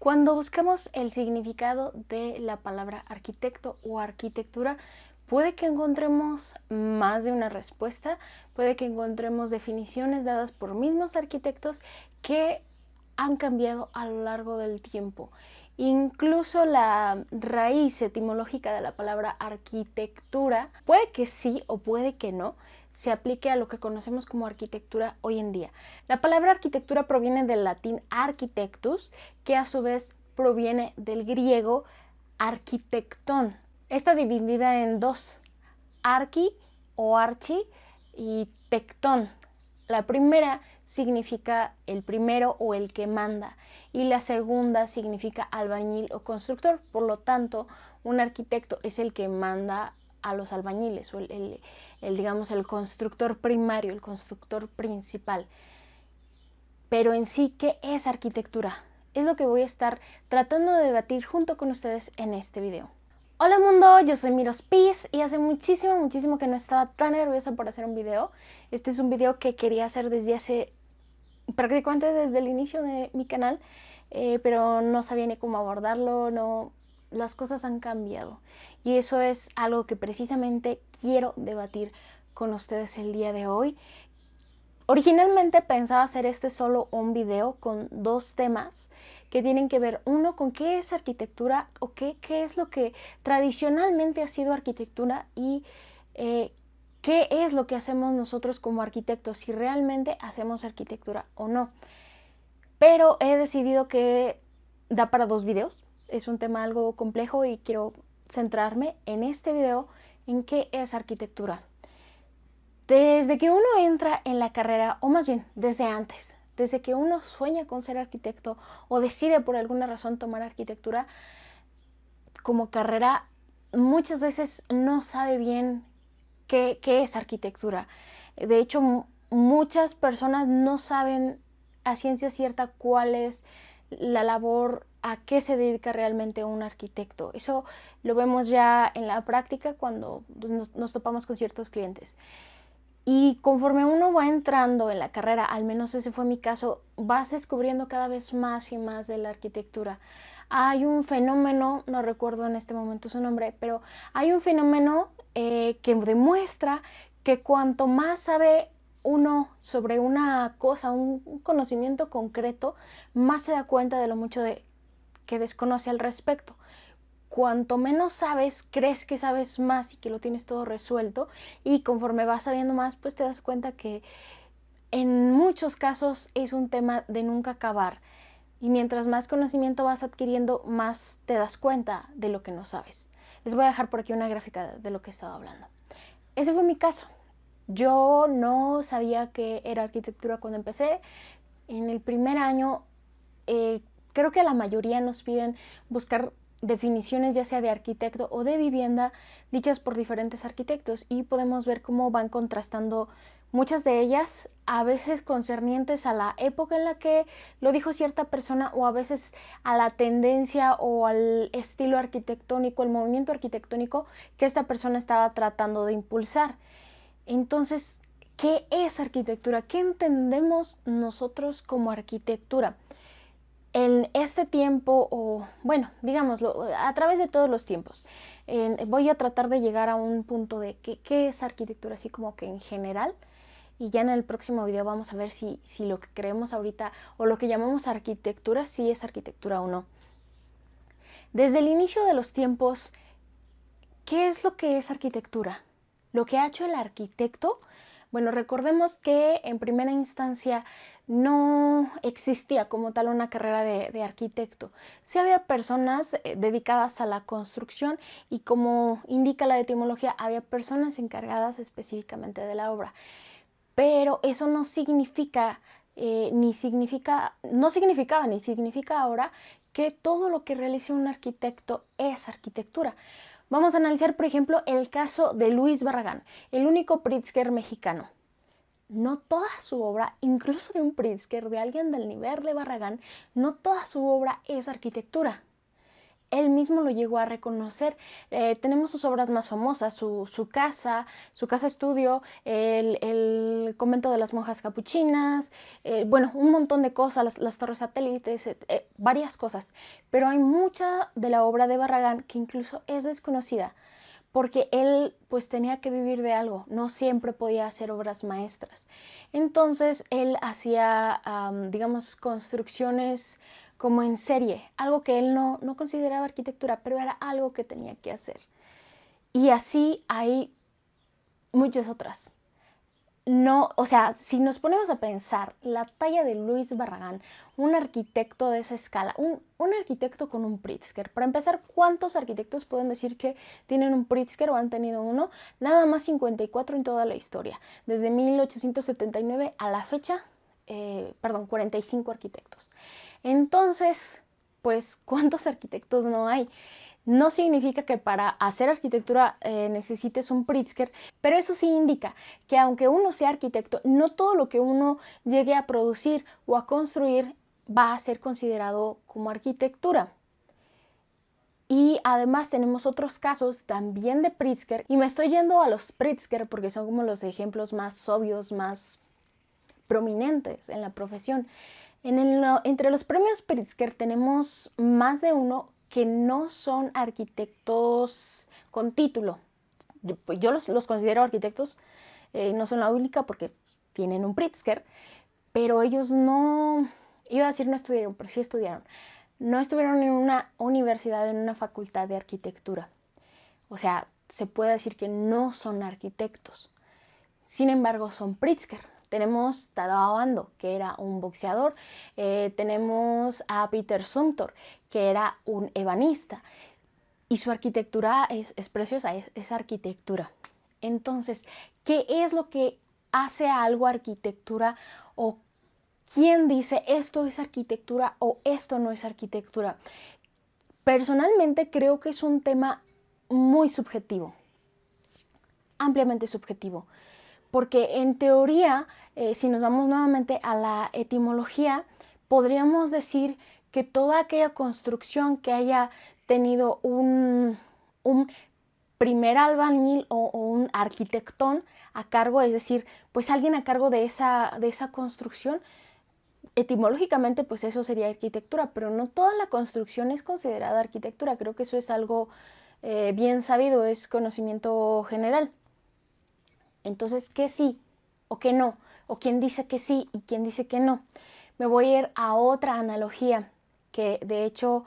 Cuando buscamos el significado de la palabra arquitecto o arquitectura, puede que encontremos más de una respuesta, puede que encontremos definiciones dadas por mismos arquitectos que han cambiado a lo largo del tiempo. Incluso la raíz etimológica de la palabra arquitectura puede que sí o puede que no se aplique a lo que conocemos como arquitectura hoy en día. La palabra arquitectura proviene del latín architectus, que a su vez proviene del griego arquitectón. Está dividida en dos, arqui o archi y tectón. La primera significa el primero o el que manda y la segunda significa albañil o constructor. Por lo tanto, un arquitecto es el que manda a los albañiles o digamos, el constructor primario, el constructor principal. Pero en sí, ¿qué es arquitectura? Es lo que voy a estar tratando de debatir junto con ustedes en este video. Hola mundo, yo soy Miros Piz y hace muchísimo que no estaba tan nerviosa por hacer un video. Este es un video que quería hacer prácticamente desde el inicio de mi canal, pero no sabía ni cómo abordarlo, las cosas han cambiado. Y eso es algo que precisamente quiero debatir con ustedes el día de hoy. Originalmente pensaba hacer solo un video con dos temas que tienen que ver, uno, con qué es arquitectura o qué es lo que tradicionalmente ha sido arquitectura y qué es lo que hacemos nosotros como arquitectos, si realmente hacemos arquitectura o no. Pero he decidido que da para dos videos, es un tema algo complejo y quiero centrarme en este video en qué es arquitectura. Desde que uno entra en la carrera, o más bien desde antes, desde que uno sueña con ser arquitecto o decide por alguna razón tomar arquitectura como carrera, muchas veces no sabe bien qué es arquitectura. De hecho, muchas personas no saben a ciencia cierta cuál es la labor, a qué se dedica realmente un arquitecto. Eso lo vemos ya en la práctica cuando nos topamos con ciertos clientes. Y conforme uno va entrando en la carrera, al menos ese fue mi caso, vas descubriendo cada vez más y más de la arquitectura. Hay un fenómeno, no recuerdo en este momento su nombre, pero hay un fenómeno que demuestra que cuanto más sabe uno sobre una cosa, un conocimiento concreto, más se da cuenta de lo mucho que desconoce al respecto. Cuanto menos sabes, crees que sabes más y que lo tienes todo resuelto, y conforme vas sabiendo más, pues te das cuenta que en muchos casos es un tema de nunca acabar. Y mientras más conocimiento vas adquiriendo, más te das cuenta de lo que no sabes. Les voy a dejar por aquí una gráfica de lo que he estado hablando. Ese fue mi caso. Yo no sabía qué era arquitectura cuando empecé. En el primer año, creo que a la mayoría nos piden buscar definiciones ya sea de arquitecto o de vivienda dichas por diferentes arquitectos, y podemos ver cómo van contrastando muchas de ellas, a veces concernientes a la época en la que lo dijo cierta persona, o a veces a la tendencia o al estilo arquitectónico, el movimiento arquitectónico que esta persona estaba tratando de impulsar. Entonces, ¿qué es arquitectura? ¿Qué entendemos nosotros como arquitectura? En este tiempo, o bueno, digámoslo, a través de todos los tiempos, voy a tratar de llegar a un punto de qué es arquitectura, así como que en general, y ya en el próximo video vamos a ver si lo que creemos ahorita o lo que llamamos arquitectura, sí es arquitectura o no. Desde el inicio de los tiempos, ¿qué es lo que es arquitectura? Lo que ha hecho el arquitecto. Bueno, recordemos que en primera instancia no existía como tal una carrera de arquitecto. Sí había personas dedicadas a la construcción, y como indica la etimología, había personas encargadas específicamente de la obra. Pero eso no significa, no significaba ni significa ahora que todo lo que realice un arquitecto es arquitectura. Vamos a analizar, por ejemplo, el caso de Luis Barragán, el único Pritzker mexicano. No toda su obra, incluso de un Pritzker, de alguien del nivel de Barragán, no toda su obra es arquitectura. él mismo lo llegó a reconocer. Tenemos sus obras más famosas, su casa estudio, el convento de las monjas capuchinas, bueno, un montón de cosas, las torres satélites, varias cosas. Pero hay mucha de la obra de Barragán que incluso es desconocida, porque él pues tenía que vivir de algo, no siempre podía hacer obras maestras. Entonces él hacía, digamos, construcciones como en serie, algo que él no consideraba arquitectura, pero era algo que tenía que hacer. Y así hay muchas otras. No, o sea, si nos ponemos a pensar, la talla de Luis Barragán, un arquitecto de esa escala, un arquitecto con un Pritzker. Para empezar, ¿cuántos arquitectos pueden decir que tienen un Pritzker o han tenido uno? Nada más 54 en toda la historia. Desde 1879 a la fecha, 45 arquitectos. Entonces, pues, ¿cuántos arquitectos no hay? No significa que para hacer arquitectura necesites un Pritzker, pero eso sí indica que aunque uno sea arquitecto, no todo lo que uno llegue a producir o a construir va a ser considerado como arquitectura. Y además tenemos otros casos también de Pritzker, y me estoy yendo a los Pritzker porque son como los ejemplos más obvios, más prominentes en la profesión. Entre los premios Pritzker tenemos más de uno que no son arquitectos con título. Yo los considero arquitectos, no son la única porque tienen un Pritzker, pero ellos no, iba a decir no estudiaron, pero sí estudiaron. No estuvieron en una universidad, en una facultad de arquitectura. O sea, se puede decir que no son arquitectos. Sin embargo, son Pritzker. Tenemos Tadao Ando, que era un boxeador. Tenemos a Peter Zumthor, que era un ebanista. Y su arquitectura es preciosa, es arquitectura. Entonces, ¿qué es lo que hace a algo arquitectura? ¿O quién dice esto es arquitectura o esto no es arquitectura? Personalmente creo que es un tema muy subjetivo, ampliamente subjetivo. Porque en teoría, si nos vamos nuevamente a la etimología, podríamos decir que toda aquella construcción que haya tenido un primer albañil o un arquitectón a cargo, es decir, pues alguien a cargo de esa construcción, etimológicamente pues eso sería arquitectura, pero no toda la construcción es considerada arquitectura. Creo que eso es algo bien sabido, es conocimiento general. Entonces, ¿qué sí o qué no? ¿O quién dice que sí y quién dice que no? Me voy a ir a otra analogía que de hecho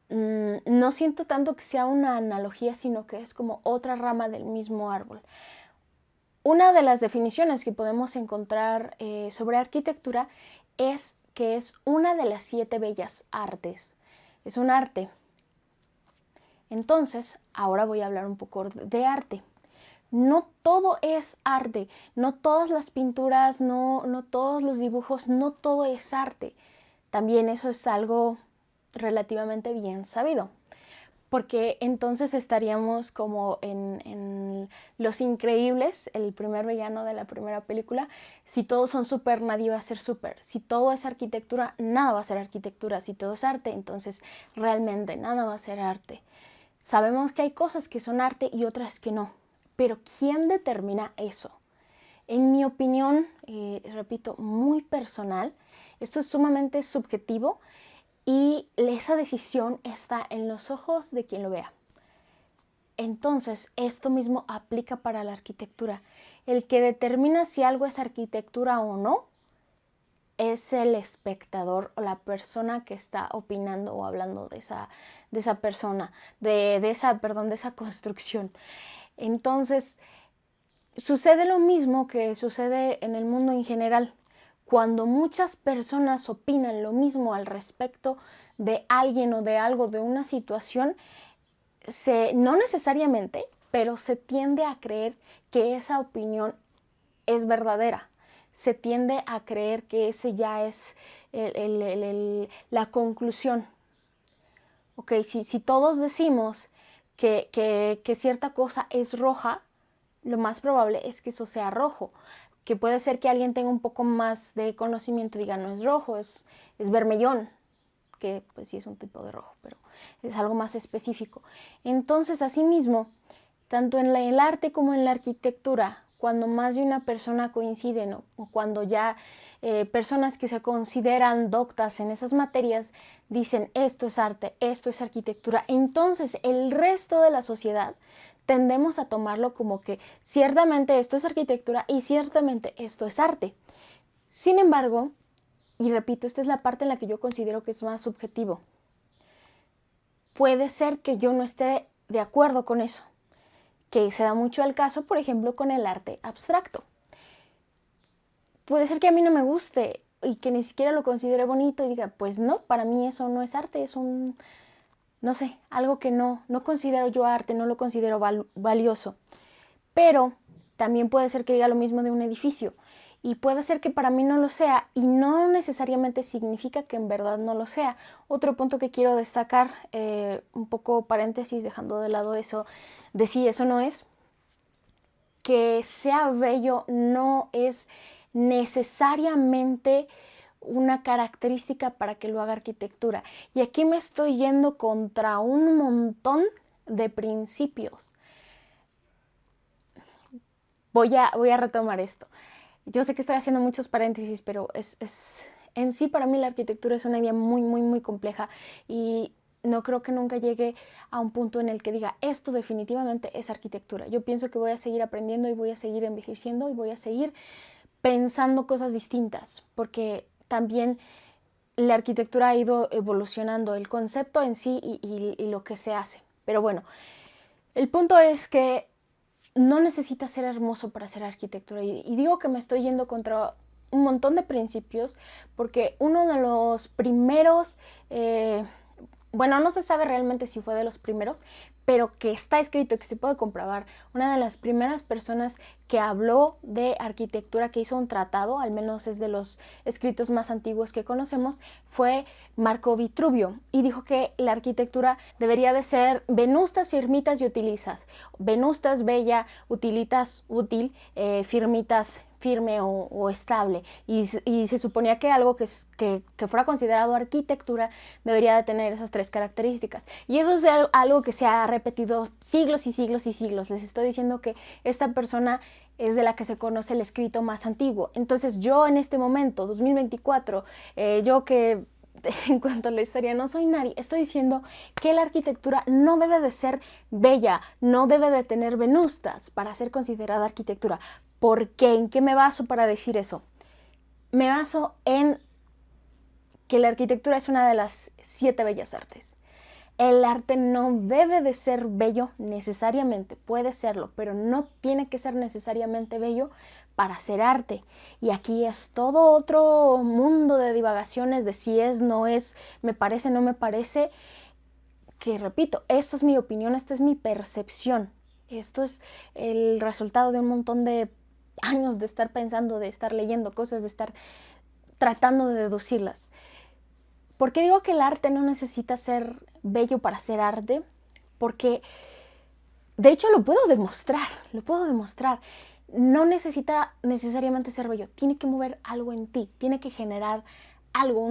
no siento tanto que sea una analogía, sino que es como otra rama del mismo árbol. Una de las definiciones que podemos encontrar sobre arquitectura es que es una de las 7 bellas artes. Es un arte. Entonces, ahora voy a hablar un poco de arte. No todo es arte, no todas las pinturas, no todos los dibujos, no todo es arte. También eso es algo relativamente bien sabido, porque entonces estaríamos como en Los Increíbles, el primer villano de la primera película. Si todos son súper, nadie va a ser súper. Si todo es arquitectura, nada va a ser arquitectura. Si todo es arte, entonces realmente nada va a ser arte. Sabemos que hay cosas que son arte y otras que no. Pero ¿quién determina eso? En mi opinión, repito, muy personal, esto es sumamente subjetivo y esa decisión está en los ojos de quien lo vea. Entonces, esto mismo aplica para la arquitectura. El que determina si algo es arquitectura o no es el espectador o la persona que está opinando o hablando de esa persona, de esa construcción. Entonces, sucede lo mismo que sucede en el mundo en general. Cuando muchas personas opinan lo mismo al respecto de alguien o de algo, de una situación, no necesariamente, pero se tiende a creer que esa opinión es verdadera. Se tiende a creer que ese ya es la conclusión. Ok, si todos decimos que cierta cosa es roja, lo más probable es que eso sea rojo. Que puede ser que alguien tenga un poco más de conocimiento y diga, no es rojo, es vermellón. que pues sí es un tipo de rojo, pero es algo más específico. Entonces, asimismo, tanto en el arte como en la arquitectura, cuando más de una persona coinciden o cuando ya personas que se consideran doctas en esas materias dicen esto es arte, esto es arquitectura, entonces el resto de la sociedad tendemos a tomarlo como que ciertamente esto es arquitectura y ciertamente esto es arte. Sin embargo, y repito, esta es la parte en la que yo considero que es más subjetivo, puede ser que yo no esté de acuerdo con eso, que se da mucho al caso, por ejemplo, con el arte abstracto. Puede ser que a mí no me guste y que ni siquiera lo considere bonito y diga, pues no, para mí eso no es arte, es no sé, algo que no considero yo arte, no lo considero valioso. Pero también puede ser que diga lo mismo de un edificio. Y puede ser que para mí no lo sea y no necesariamente significa que en verdad no lo sea. Otro punto que quiero destacar, un poco paréntesis, dejando de lado eso de si eso no es, que sea bello no es necesariamente una característica para que lo haga arquitectura. Y aquí me estoy yendo contra un montón de principios. Voy a retomar esto. Yo sé que estoy haciendo muchos paréntesis, pero en sí para mí la arquitectura es una idea muy, muy, muy compleja y no creo que nunca llegue a un punto en el que diga esto definitivamente es arquitectura. Yo pienso que voy a seguir aprendiendo y voy a seguir envejeciendo y voy a seguir pensando cosas distintas, porque también la arquitectura ha ido evolucionando, el concepto en sí y lo que se hace. Pero bueno, el punto es que no necesita ser hermoso para hacer arquitectura. Y digo que me estoy yendo contra un montón de principios porque uno de los primeros, bueno, no se sabe realmente si fue de los primeros, pero que está escrito y que se puede comprobar, una de las primeras personas que habló de arquitectura, que hizo un tratado, al menos es de los escritos más antiguos que conocemos, fue Marco Vitruvio, y dijo que la arquitectura debería de ser venustas, firmitas y utilizas. Venustas, bella, utilitas, útil, firmitas, firme o estable, y se suponía que algo que fuera considerado arquitectura debería de tener esas tres características, y eso es algo que se ha repetido siglos y siglos y siglos. Les estoy diciendo que esta persona es de la que se conoce el escrito más antiguo. Entonces yo en este momento, 2024, yo que en cuanto a la historia no soy nadie, estoy diciendo que la arquitectura no debe de ser bella, no debe de tener venustas para ser considerada arquitectura. ¿Por qué? ¿En qué me baso para decir eso? Me baso en que la arquitectura es una de las 7 bellas artes. El arte no debe de ser bello necesariamente, puede serlo, pero no tiene que ser necesariamente bello para ser arte. Y aquí es todo otro mundo de divagaciones de si es, no es, me parece, no me parece, que repito, esta es mi opinión, esta es mi percepción. Esto es el resultado de un montón de años de estar pensando, de estar leyendo cosas, de estar tratando de deducirlas. ¿Por qué digo que el arte no necesita ser bello para ser arte? Porque de hecho lo puedo demostrar. No necesita necesariamente ser bello, tiene que mover algo en ti, tiene que generar algo,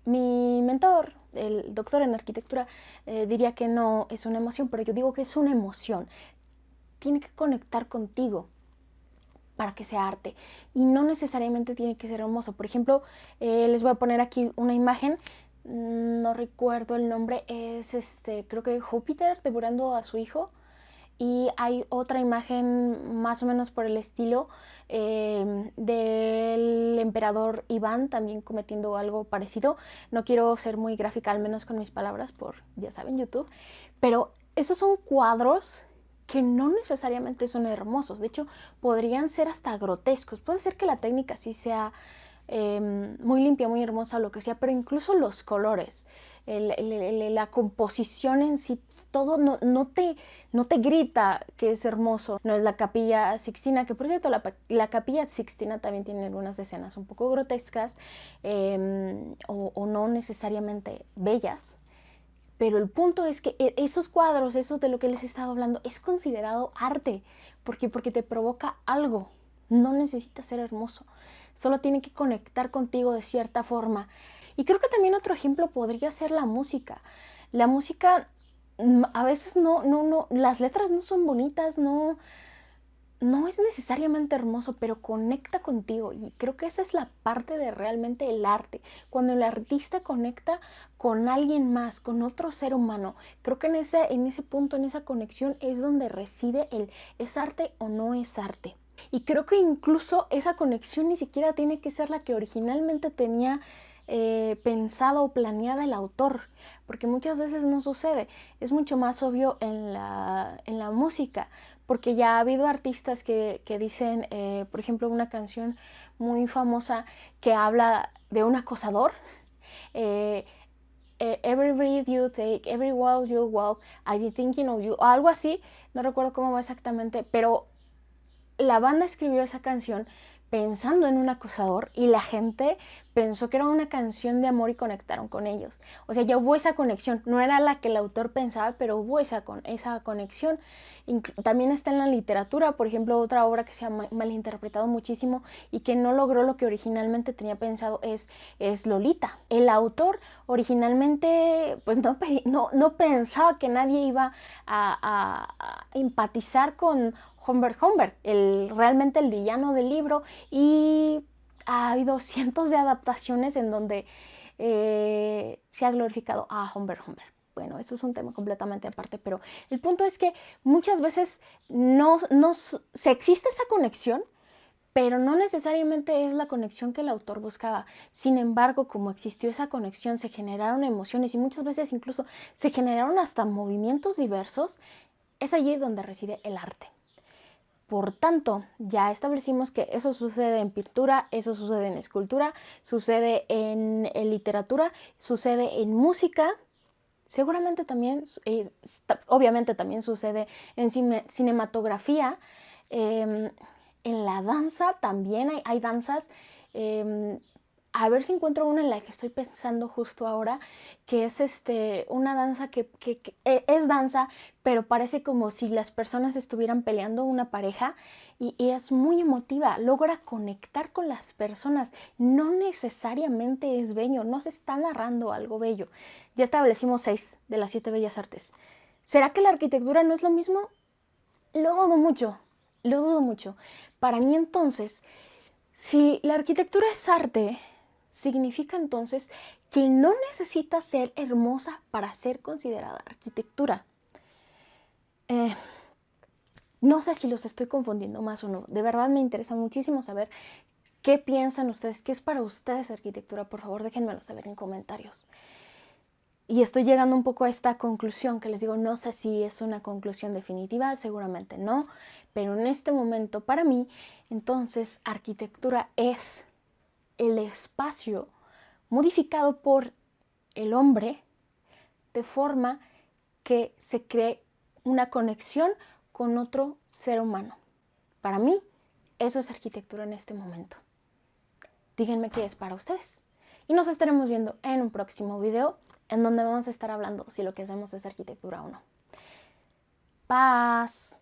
mi mentor, el doctor en arquitectura, diría que no es una emoción, pero yo digo que es una emoción. Tiene que conectar contigo para que sea arte y no necesariamente tiene que ser hermoso. Por ejemplo, les voy a poner aquí una imagen, no recuerdo el nombre, es creo que Júpiter devorando a su hijo, y hay otra imagen más o menos por el estilo del emperador Iván también cometiendo algo parecido. No quiero ser muy gráfica, al menos con mis palabras, por, ya saben, YouTube, pero esos son cuadros que no necesariamente son hermosos. De hecho, podrían ser hasta grotescos. Puede ser que la técnica sí sea muy limpia, muy hermosa, lo que sea, pero incluso los colores, la composición en sí, todo no te grita que es hermoso. No es la Capilla Sixtina, que por cierto la Capilla Sixtina también tiene algunas escenas un poco grotescas o no necesariamente bellas. Pero el punto es que esos cuadros, eso de lo que les he estado hablando, es considerado arte. ¿Por qué? Porque te provoca algo. No necesita ser hermoso. Solo tiene que conectar contigo de cierta forma. Y creo que también otro ejemplo podría ser la música. La música, a veces no, las letras no son bonitas, no es necesariamente hermoso, pero conecta contigo. Y creo que esa es la parte de realmente el arte. Cuando el artista conecta con alguien más, con otro ser humano, creo que en ese punto, en esa conexión, es donde reside ¿es arte o no es arte? Y creo que incluso esa conexión ni siquiera tiene que ser la que originalmente tenía pensada o planeada el autor, porque muchas veces no sucede. Es mucho más obvio en la música, porque ya ha habido artistas que dicen, por ejemplo, una canción muy famosa que habla de un acosador. Every breath you take, every walk you walk, I be thinking of you, o algo así, no recuerdo cómo va exactamente, pero la banda escribió esa canción pensando en un acosador y la gente pensó que era una canción de amor y conectaron con ellos. O sea, ya hubo esa conexión. No era la que el autor pensaba, pero hubo esa conexión. También está en la literatura, por ejemplo, otra obra que se ha malinterpretado muchísimo y que no logró lo que originalmente tenía pensado es Lolita. El autor originalmente pues no pensaba que nadie iba a empatizar con Humbert Humbert, realmente el villano del libro, y ha habido cientos de adaptaciones en donde se ha glorificado a Humbert Humbert. Bueno, eso es un tema completamente aparte, pero el punto es que muchas veces se existe esa conexión, pero no necesariamente es la conexión que el autor buscaba. Sin embargo, como existió esa conexión, se generaron emociones y muchas veces incluso se generaron hasta movimientos diversos. Es allí donde reside el arte. Por tanto, ya establecimos que eso sucede en pintura, eso sucede en escultura, sucede en literatura, sucede en música, seguramente también, obviamente también sucede en cinematografía, en la danza también hay danzas. A ver si encuentro una en la que estoy pensando justo ahora, que es una danza que es danza, pero parece como si las personas estuvieran peleando, una pareja, y es muy emotiva, logra conectar con las personas, no necesariamente es bello, no se está narrando algo bello. Ya establecimos 6 de las 7 bellas artes. ¿Será que la arquitectura no es lo mismo? Lo dudo mucho, lo dudo mucho. Para mí entonces, si la arquitectura es arte, significa entonces que no necesita ser hermosa para ser considerada arquitectura. No sé si los estoy confundiendo más o no. De verdad me interesa muchísimo saber qué piensan ustedes, qué es para ustedes arquitectura. Por favor, déjenmelo saber en comentarios. Y estoy llegando un poco a esta conclusión que les digo, no sé si es una conclusión definitiva, seguramente no, pero en este momento para mí, entonces, arquitectura es el espacio modificado por el hombre de forma que se cree una conexión con otro ser humano. Para mí, eso es arquitectura en este momento. Díganme qué es para ustedes. Y nos estaremos viendo en un próximo video en donde vamos a estar hablando si lo que hacemos es arquitectura o no. Paz.